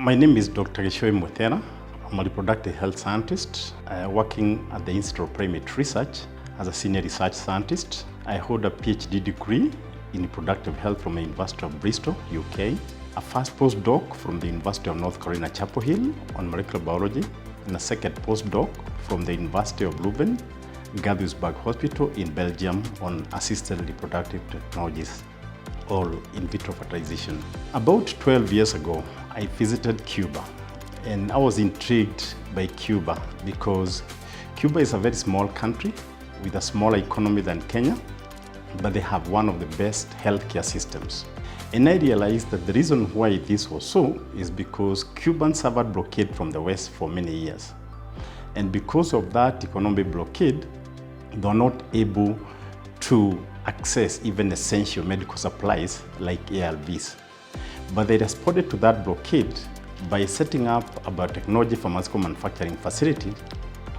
My name is Dr Gichuhi Mwethera. I'm a reproductive health scientist working at the Institute of Primate Research as a senior research scientist. I hold a PhD degree in reproductive health from the University of Bristol, UK, a first postdoc from the University of North Carolina, Chapel Hill on molecular biology, and a second postdoc from the University of Leuven, Gaithersburg Hospital in Belgium on assisted reproductive technologies or in vitro fertilization. About 12 years ago, I visited Cuba, and I was intrigued by Cuba because Cuba is a very small country with a smaller economy than Kenya, but they have one of the best healthcare systems. And I realized that the reason why this was so is because Cubans suffered blockade from the West for many years. And because of that economic blockade, they were not able to access even essential medical supplies like ARVs. But they responded to that blockade by setting up a biotechnology pharmaceutical manufacturing facility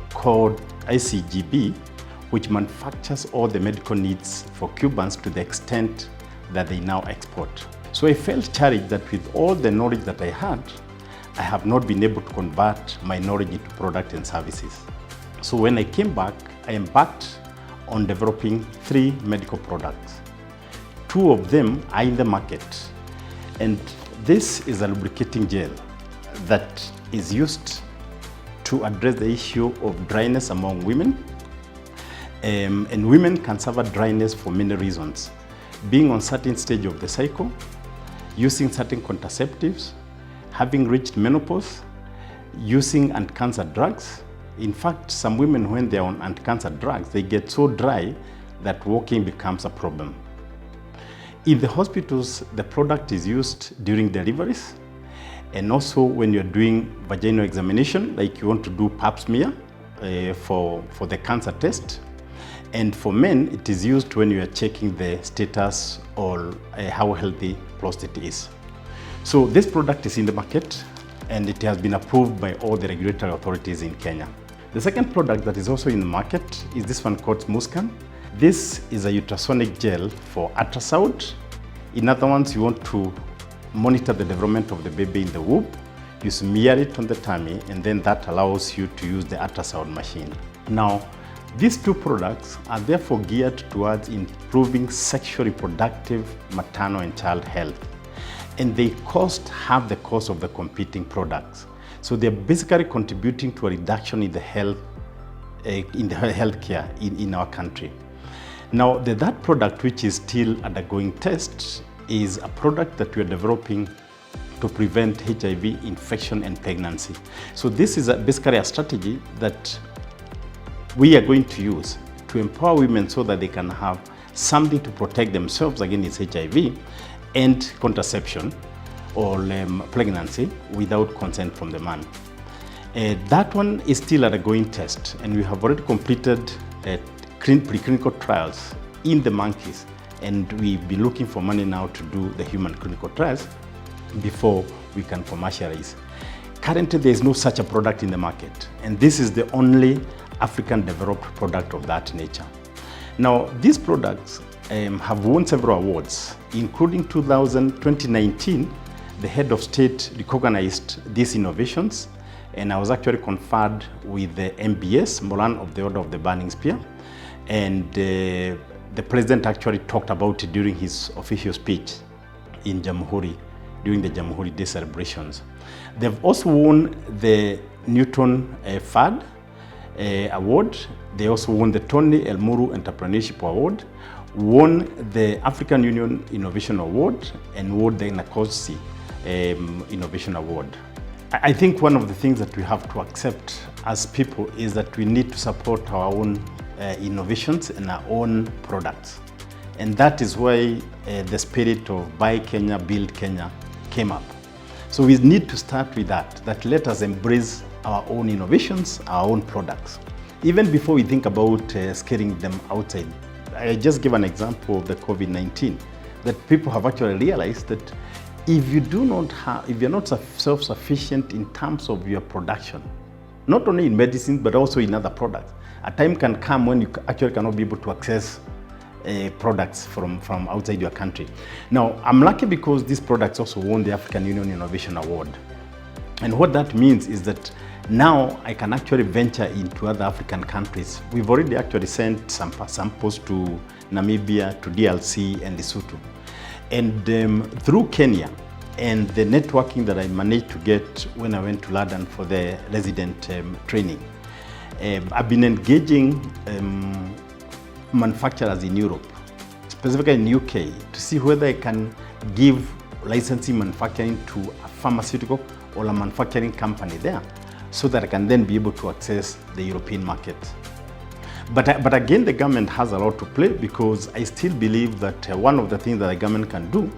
called ICGB, which manufactures all the medical needs for Cubans to the extent that they now export. So I felt challenged that with all the knowledge that I had, I have not been able to convert my knowledge into products and services. So when I came back, I embarked on developing 3 medical products. 2 of them are in the market. And this is a lubricating gel that is used to address the issue of dryness among women. And women can suffer dryness for many reasons. Being on certain stage of the cycle, using certain contraceptives, having reached menopause, using anti-cancer drugs. In fact, some women, when they're on anti-cancer drugs, they get so dry that walking becomes a problem. In the hospitals, the product is used during deliveries, and also when you're doing vaginal examination, like you want to do pap smear for the cancer test. And for men, it is used when you are checking the status or how healthy prostate is. So this product is in the market, and it has been approved by all the regulatory authorities in Kenya. The second product that is also in the market is this one called Scan. This is a ultrasonic gel for ultrasound. In other words, you want to monitor the development of the baby in the womb. You smear it on the tummy, and then that allows you to use the ultrasound machine. Now, these 2 products are therefore geared towards improving sexual, reproductive, maternal, and child health. And they cost half the cost of the competing products. So they're basically contributing to a reduction in the healthcare in our country. Now, that product, which is still undergoing tests, is a product that we're developing to prevent HIV infection and pregnancy. So this is basically a strategy that we are going to use to empower women so that they can have something to protect themselves against HIV and contraception or pregnancy without consent from the man. That one is still undergoing test, and we have already completed preclinical trials in the monkeys, and we've been looking for money now to do the human clinical trials before we can commercialize. Currently, there is no such a product in the market, and this is the only African-developed product of that nature. Now, these products have won several awards, including 2019, the head of state recognized these innovations, and I was actually conferred with the MBS, Moran of the Order of the Burning Spear, and the president actually talked about it during his official speech in Jamhuri, during the Jamhuri Day celebrations. They've also won the Newton FAD Award. They also won the Tony Elmuru Entrepreneurship Award, won the African Union Innovation Award, and won the Nakosi Innovation Award. I think one of the things that we have to accept as people is that we need to support our own innovations and our own products. And that is why the spirit of Buy Kenya, Build Kenya came up. So we need to start with that let us embrace our own innovations, our own products. Even before we think about scaling them outside. I just give an example of the COVID-19, that people have actually realized that if you're not self-sufficient in terms of your production, not only in medicine, but also in other products, a time can come when you actually cannot be able to access products from outside your country. Now, I'm lucky because these products also won the African Union Innovation Award. And what that means is that now I can actually venture into other African countries. We've already actually sent some samples to Namibia, to DRC and Lesotho. And through Kenya and the networking that I managed to get when I went to London for the resident training, I've been engaging manufacturers in Europe, specifically in UK, to see whether I can give licensing manufacturing to a pharmaceutical or a manufacturing company there, so that I can then be able to access the European market. But again, the government has a lot to play, because I still believe that one of the things that the government can do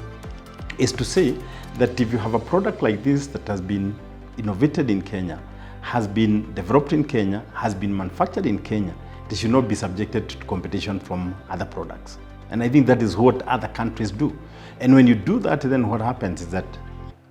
is to say that if you have a product like this that has been innovated in Kenya, has been developed in Kenya, has been manufactured in Kenya, they should not be subjected to competition from other products. And I think that is what other countries do. And when you do that, then what happens is that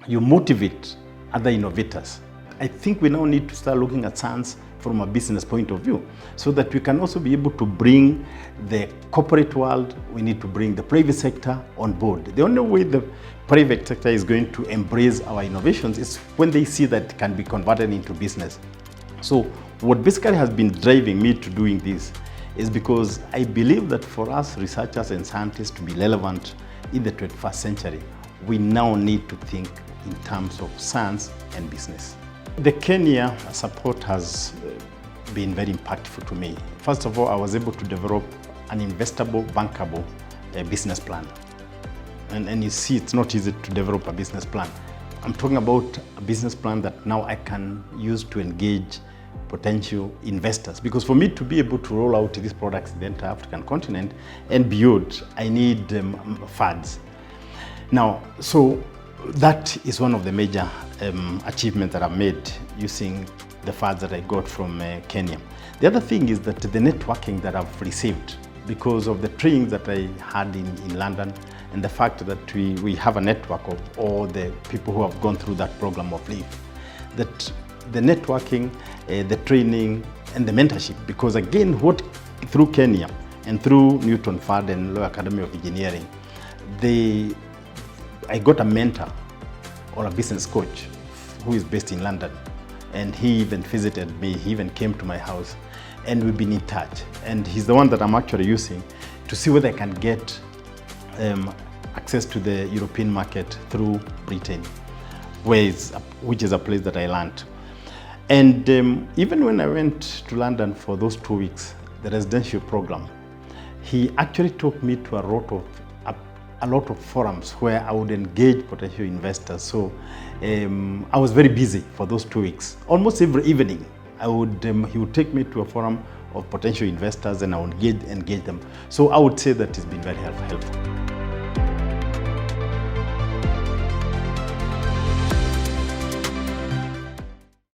you motivate other innovators. I think we now need to start looking at science from a business point of view, so that we can also be able to bring the corporate world, we need to bring the private sector on board. The only way the private sector is going to embrace our innovations is when they see that it can be converted into business. So what basically has been driving me to doing this is because I believe that for us researchers and scientists to be relevant in the 21st century, we now need to think in terms of science and business. The Kenya support has been very impactful to me. First of all, I was able to develop an investable, bankable business plan. And you see, it's not easy to develop a business plan. I'm talking about a business plan that now I can use to engage potential investors. Because for me to be able to roll out these products in the entire African continent and beyond, I need funds. Now, so that is one of the major achievements that I've made using the funds that I got from Kenya. The other thing is that the networking that I've received because of the training that I had in London, and the fact that we have a network of all the people who have gone through that program of LEAF. That the networking, the training, and the mentorship, because again, through Kenya and through Newton Fund and Law Academy of Engineering, I got a mentor or a business coach who is based in London, and he even visited me, he even came to my house, and we've been in touch. And he's the one that I'm actually using to see whether I can get access to the European market through Britain, which is a place that I learned. And even when I went to London for those 2 weeks, the residential program, he actually took me to a lot of forums where I would engage potential investors. So I was very busy for those 2 weeks. Almost every evening, he would take me to a forum of potential investors, and I would engage them. So I would say that it's been very helpful.